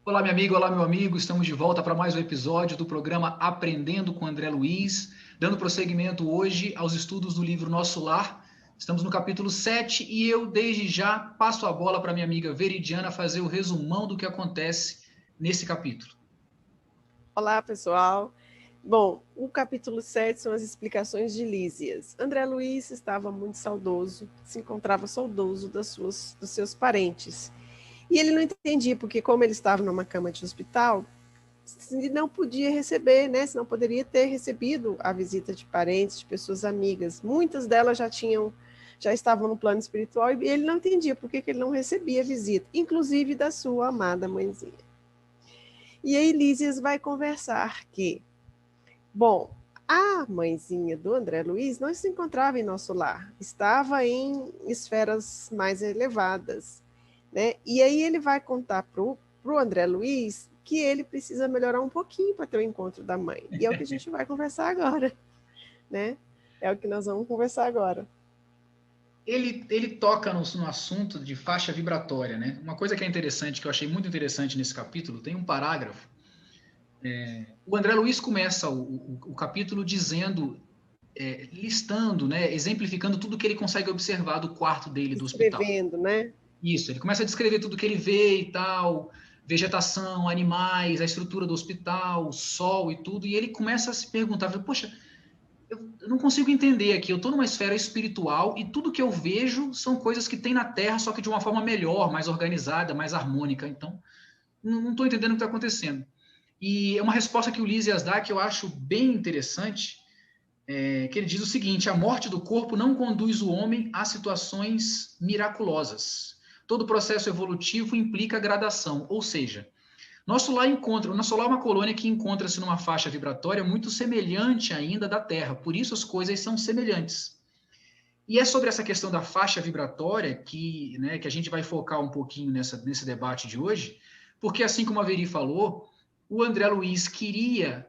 Olá, minha amiga, olá, meu amigo. Estamos de volta para mais um episódio do programa Aprendendo com André Luiz, dando prosseguimento hoje aos estudos do livro Nosso Lar. Estamos no capítulo 7 e eu, desde já, passo a bola para minha amiga Veridiana fazer o resumão do que acontece nesse capítulo. Olá, pessoal. Bom, o capítulo 7 são as explicações de Lísias. André Luiz estava muito saudoso, se encontrava saudoso dos seus parentes. E ele não entendia porque, como ele estava numa cama de hospital, não podia receber, né? Se não poderia ter recebido a visita de parentes, de pessoas amigas. Muitas delas já estavam no plano espiritual e ele não entendia por que ele não recebia visita, inclusive da sua amada mãezinha. E aí Lísias vai conversar que, bom, a mãezinha do André Luiz não se encontrava em nosso lar, estava em esferas mais elevadas, né? E aí ele vai contar pro André Luiz que ele precisa melhorar um pouquinho para ter o encontro da mãe. E é o que a gente vai conversar agora, né? É o que nós vamos conversar agora. Ele toca no assunto de faixa vibratória, né? Uma coisa que é interessante, que eu achei muito interessante nesse capítulo, tem um parágrafo. O André Luiz começa o capítulo dizendo, listando, né, exemplificando tudo que ele consegue observar do quarto dele, do hospital. Escrevendo, né? Isso, ele começa a descrever tudo que ele vê e tal, vegetação, animais, a estrutura do hospital, o sol e tudo, e ele começa a se perguntar, poxa, eu não consigo entender aqui, eu estou numa esfera espiritual e tudo que eu vejo são coisas que tem na Terra, só que de uma forma melhor, mais organizada, mais harmônica, então não estou entendendo o que está acontecendo. E é uma resposta que o Lísias dá que eu acho bem interessante, que ele diz o seguinte: a morte do corpo não conduz o homem a situações miraculosas. Todo processo evolutivo implica gradação, ou seja, nosso lar é uma colônia que encontra-se numa faixa vibratória muito semelhante ainda da Terra, por isso as coisas são semelhantes. E é sobre essa questão da faixa vibratória que a gente vai focar um pouquinho nesse debate de hoje, porque assim como a Veri falou, o André Luiz queria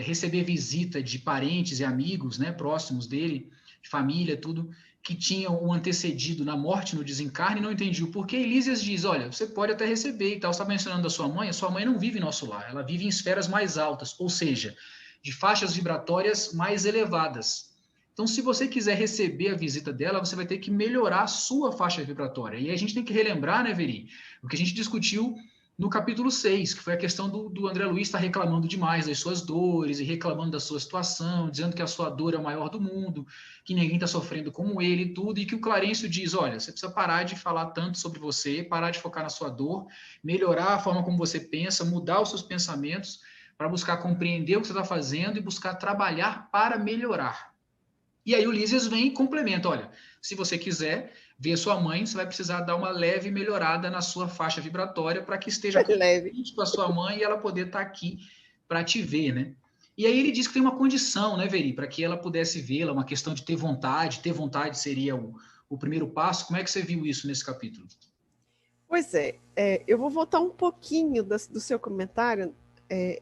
receber visita de parentes e amigos, né, próximos dele, de família, tudo, que tinham o antecedido na morte, no desencarne, e não entendi o porquê. Elísias diz, olha, você pode até receber e tal, você está mencionando da a sua mãe não vive em nosso lar, ela vive em esferas mais altas, ou seja, de faixas vibratórias mais elevadas. Então, se você quiser receber a visita dela, você vai ter que melhorar a sua faixa vibratória. E a gente tem que relembrar, né, Veri, o que a gente discutiu no capítulo 6, que foi a questão do André Luiz estar reclamando demais das suas dores e reclamando da sua situação, dizendo que a sua dor é a maior do mundo, que ninguém está sofrendo como ele e tudo, e que o Clarencio diz, olha, você precisa parar de falar tanto sobre você, parar de focar na sua dor, melhorar a forma como você pensa, mudar os seus pensamentos para buscar compreender o que você está fazendo e buscar trabalhar para melhorar. E aí o Lísias vem e complementa, olha, se você quiser ver sua mãe, você vai precisar dar uma leve melhorada na sua faixa vibratória para que esteja Leve. com a sua mãe e ela poder estar aqui para te ver, né? E aí ele diz que tem uma condição, né, Veri, para que ela pudesse vê-la, uma questão de ter vontade seria o primeiro passo. Como é que você viu isso nesse capítulo? Pois é, eu vou voltar um pouquinho do seu comentário,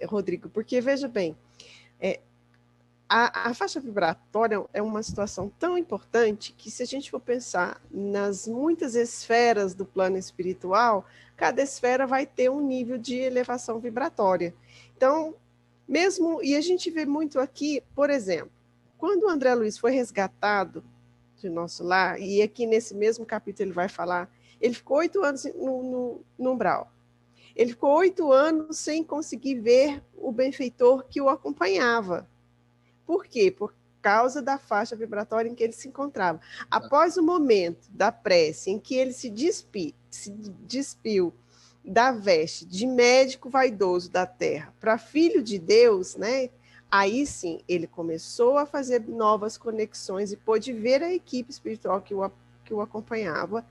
Rodrigo, porque veja bem, a faixa vibratória é uma situação tão importante que, se a gente for pensar nas muitas esferas do plano espiritual, cada esfera vai ter um nível de elevação vibratória. Então, e a gente vê muito aqui, por exemplo, quando o André Luiz foi resgatado de nosso lar, e aqui nesse mesmo capítulo ele vai falar, ele ficou 8 anos no umbral. Ele ficou 8 anos sem conseguir ver o benfeitor que o acompanhava. Por quê? Por causa da faixa vibratória em que ele se encontrava. Após o momento da prece em que ele se despiu da veste de médico vaidoso da terra para filho de Deus, né? Aí sim, ele começou a fazer novas conexões e pôde ver a equipe espiritual que o acompanhava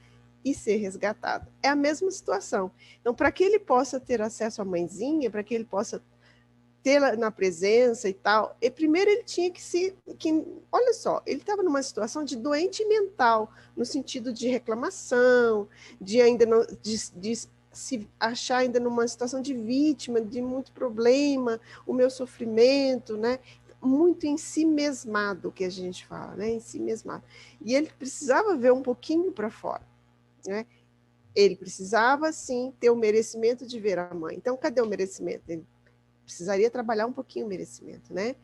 e ser resgatado. É a mesma situação. Então, para que ele possa ter acesso à mãezinha, para que ele possa tê-la na presença e tal, e primeiro ele tinha olha só, ele estava numa situação de doente mental, no sentido de reclamação, de ainda não, de se achar ainda numa situação de vítima, de muito problema, o meu sofrimento, né? Muito em si mesmado, que a gente fala, né? Em si mesmado. E ele precisava ver um pouquinho para fora, né? Ele precisava, sim, ter o merecimento de ver a mãe. Então, cadê o merecimento? Ele precisaria trabalhar um pouquinho o merecimento, né?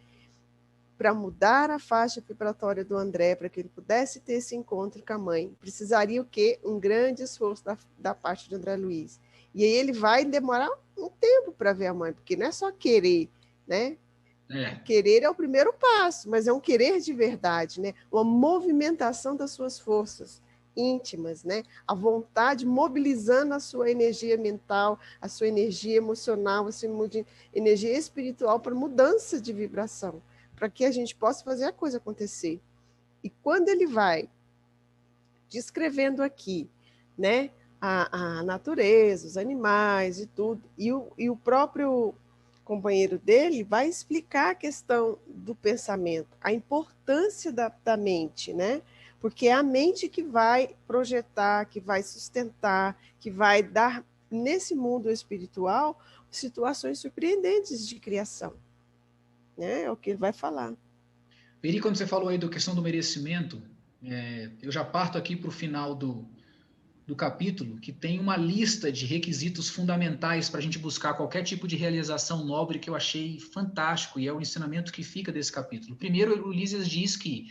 Para mudar a faixa vibratória do André, para que ele pudesse ter esse encontro com a mãe, precisaria o quê? Um grande esforço da parte de André Luiz. E aí ele vai demorar um tempo para ver a mãe, porque não é só querer, né? Querer é o primeiro passo, mas é um querer de verdade, né? Uma movimentação das suas forças íntimas, né? A vontade mobilizando a sua energia mental, a sua energia emocional, a sua energia espiritual para mudança de vibração, para que a gente possa fazer a coisa acontecer. E quando ele vai descrevendo aqui, né, a natureza, os animais e tudo, e o próprio companheiro dele vai explicar a questão do pensamento, a importância da mente, né? Porque é a mente que vai projetar, que vai sustentar, que vai dar, nesse mundo espiritual, situações surpreendentes de criação. Né? É o que ele vai falar. Peri, quando você falou aí da questão do merecimento, eu já parto aqui para o final do capítulo, que tem uma lista de requisitos fundamentais para a gente buscar qualquer tipo de realização nobre, que eu achei fantástico, e é o ensinamento que fica desse capítulo. Primeiro, o Ulisses diz que,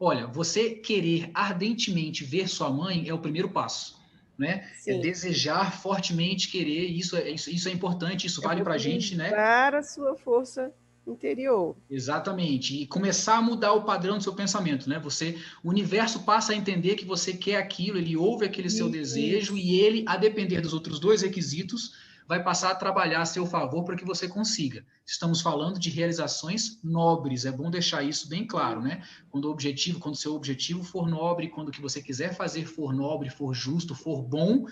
olha, você querer ardentemente ver sua mãe é o primeiro passo, né? Sim. É desejar fortemente querer, isso é importante, isso vale para a gente, né? Para a sua força interior. Exatamente, e começar a mudar o padrão do seu pensamento, né? O universo passa a entender que você quer aquilo, ele ouve aquele seu desejo e ele, a depender dos outros dois requisitos, vai passar a trabalhar a seu favor para que você consiga. Estamos falando de realizações nobres, é bom deixar isso bem claro, né? Quando o seu objetivo for nobre, quando o que você quiser fazer for nobre, for justo, for bom,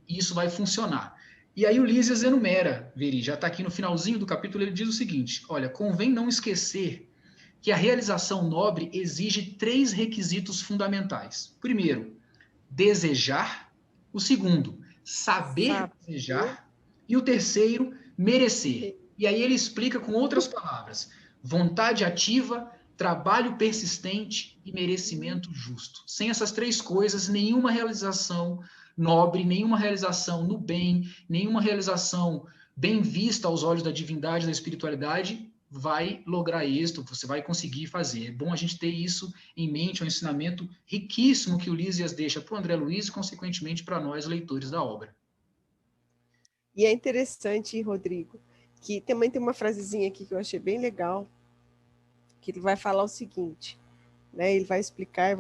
isso vai funcionar. E aí o Lísias enumera, Veri, já está aqui no finalzinho do capítulo, ele diz o seguinte, olha, convém não esquecer que a realização nobre exige 3 requisitos fundamentais. Primeiro, desejar. O segundo, saber desejar. E o terceiro, merecer. E aí ele explica com outras palavras, vontade ativa, trabalho persistente e merecimento justo. Sem essas 3 coisas, nenhuma realização nobre, nenhuma realização no bem, nenhuma realização bem vista aos olhos da divindade, da espiritualidade, vai lograr êxito, você vai conseguir fazer. É bom a gente ter isso em mente, um ensinamento riquíssimo que o Lísias deixa para o André Luiz e, consequentemente, para nós, leitores da obra. E é interessante, Rodrigo, que também tem uma frasezinha aqui que eu achei bem legal, que ele vai falar o seguinte, né? Ele vai explicar e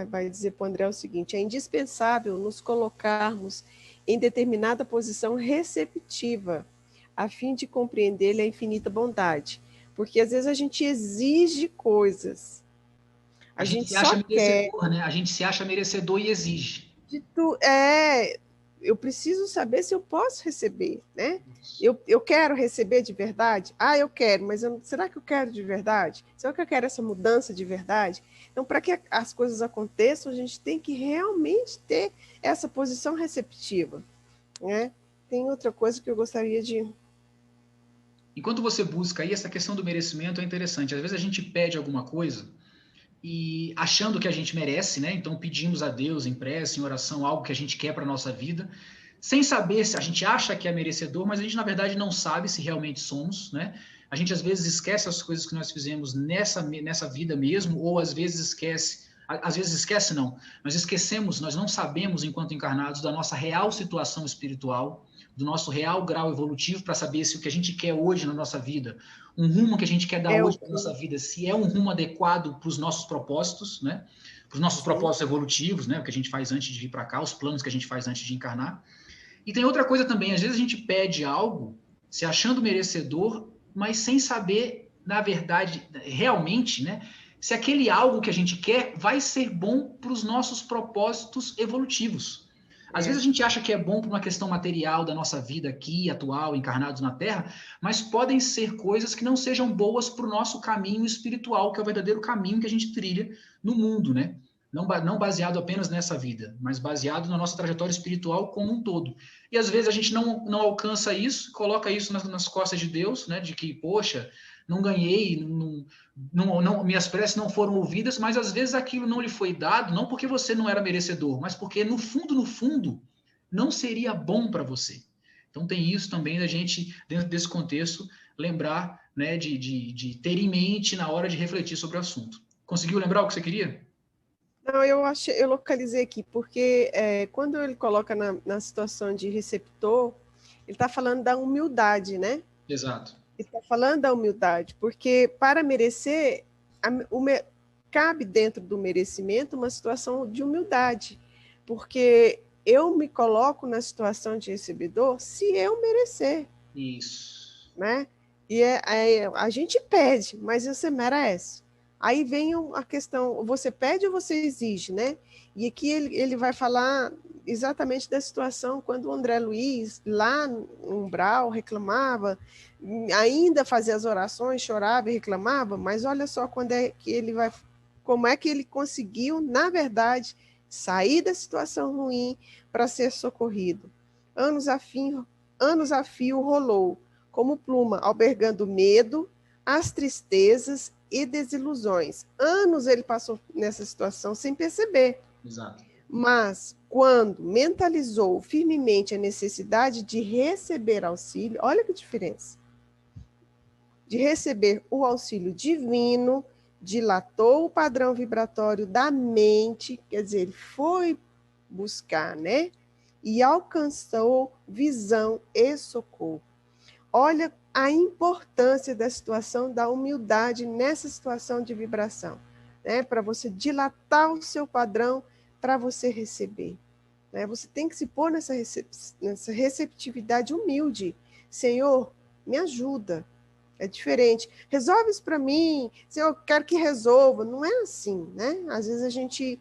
vai dizer para o André o seguinte, é indispensável nos colocarmos em determinada posição receptiva, a fim de compreender a infinita bondade. Porque às vezes a gente exige coisas. A gente se acha merecedor, né? A gente se acha merecedor e exige. Eu preciso saber se eu posso receber, né? Eu quero receber de verdade? Ah, eu quero, mas será que eu quero de verdade? Será que eu quero essa mudança de verdade? Então, para que as coisas aconteçam, a gente tem que realmente ter essa posição receptiva, né? Tem outra coisa que eu gostaria de... Enquanto você busca aí, essa questão do merecimento é interessante. Às vezes a gente pede alguma coisa e achando que a gente merece, né? Então pedimos a Deus em prece, em oração, algo que a gente quer para a nossa vida, sem saber se a gente acha que é merecedor, mas a gente na verdade não sabe se realmente somos, né? A gente às vezes esquece as coisas que nós fizemos nessa vida mesmo, ou às vezes esquece não, nós esquecemos, nós não sabemos enquanto encarnados da nossa real situação espiritual, do nosso real grau evolutivo para saber se o que a gente quer hoje na nossa vida, um rumo que a gente quer dar hoje para a nossa vida, se é um rumo adequado para os nossos propósitos, né? Para os nossos propósitos evolutivos, né? O que a gente faz antes de vir para cá, os planos que a gente faz antes de encarnar. E tem outra coisa também, às vezes a gente pede algo, se achando merecedor, mas sem saber, na verdade, realmente, né? Se aquele algo que a gente quer vai ser bom para os nossos propósitos evolutivos. Às vezes a gente acha que é bom para uma questão material da nossa vida aqui, atual, encarnados na Terra, mas podem ser coisas que não sejam boas para o nosso caminho espiritual, que é o verdadeiro caminho que a gente trilha no mundo, né? Não baseado apenas nessa vida, mas baseado na nossa trajetória espiritual como um todo. E às vezes a gente não alcança isso, coloca isso nas costas de Deus, né? De que, poxa, não ganhei, minhas preces não foram ouvidas, mas às vezes aquilo não lhe foi dado, não porque você não era merecedor, mas porque no fundo, não seria bom para você. Então tem isso também da gente, dentro desse contexto, lembrar, né, de ter em mente na hora de refletir sobre o assunto. Conseguiu lembrar o que você queria? Não, eu localizei aqui, porque quando ele coloca na situação de receptor, ele está falando da humildade, né? Exato. Ele está falando da humildade, porque para merecer, cabe dentro do merecimento uma situação de humildade, porque eu me coloco na situação de recebedor se eu merecer, Isso. né? E a gente pede, mas você merece. Aí vem a questão, você pede ou você exige, né? E aqui ele vai falar exatamente da situação quando o André Luiz, lá no umbral, reclamava, ainda fazia as orações, chorava e reclamava, mas olha só quando é que ele vai, como é que ele conseguiu, na verdade, sair da situação ruim para ser socorrido. Anos a fio rolou, como pluma, albergando medo, as tristezas e desilusões. Anos ele passou nessa situação sem perceber. Exato. Mas, quando mentalizou firmemente a necessidade de receber auxílio, olha que diferença, de receber o auxílio divino, dilatou o padrão vibratório da mente, quer dizer, ele foi buscar, né? E alcançou visão e socorro. Olha a importância da situação da humildade nessa situação de vibração, né? Para você dilatar o seu padrão para você receber. Né? Você tem que se pôr nessa receptividade humilde. Senhor, me ajuda. É diferente. Resolve isso para mim. Senhor, eu quero que resolva. Não é assim, né? Às vezes a gente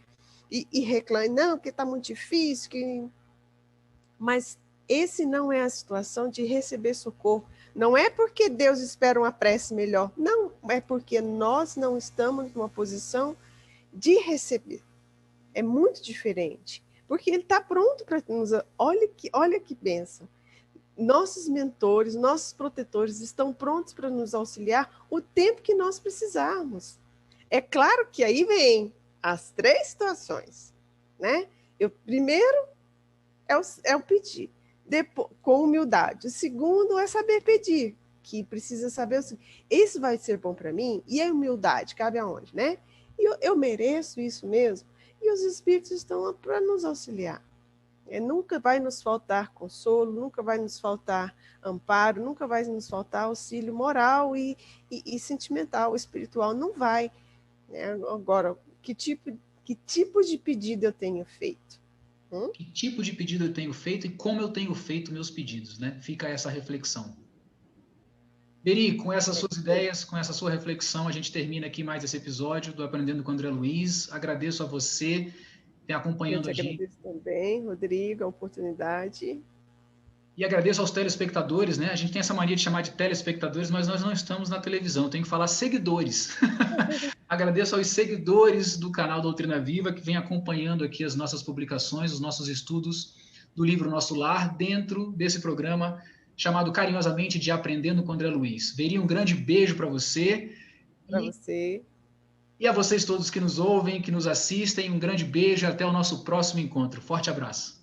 reclama, não, porque está muito difícil. Mas esse não é a situação de receber socorro. Não é porque Deus espera uma prece melhor. Não, é porque nós não estamos numa posição de receber. É muito diferente. Porque ele está pronto para nos... Olha que bênção. Nossos mentores, nossos protetores estão prontos para nos auxiliar o tempo que nós precisarmos. É claro que aí vem as 3 situações, né? Primeiro é o pedir, depois, com humildade. O segundo é saber pedir, que precisa saber o seguinte, isso vai ser bom para mim? E a humildade cabe aonde, né? E eu mereço isso mesmo? E os espíritos estão para nos auxiliar. Nunca vai nos faltar consolo, nunca vai nos faltar amparo, nunca vai nos faltar auxílio moral e sentimental, espiritual, não vai. Né? Agora, que tipo de pedido eu tenho feito? Que tipo de pedido eu tenho feito e como eu tenho feito meus pedidos, né? Fica essa reflexão. Beri, com essas suas ideias, com essa sua reflexão, a gente termina aqui mais esse episódio do Aprendendo com André Luiz. Agradeço a você ter acompanhando a gente. Eu te agradeço também, Rodrigo, a oportunidade. E agradeço aos telespectadores, né? A gente tem essa mania de chamar de telespectadores, mas nós não estamos na televisão, tem que falar seguidores. Agradeço aos seguidores do canal Doutrina Viva, que vem acompanhando aqui as nossas publicações, os nossos estudos do livro Nosso Lar, dentro desse programa chamado carinhosamente de Aprendendo com André Luiz. Veria um grande beijo para você. Para você. E a vocês todos que nos ouvem, que nos assistem, um grande beijo e até o nosso próximo encontro. Forte abraço.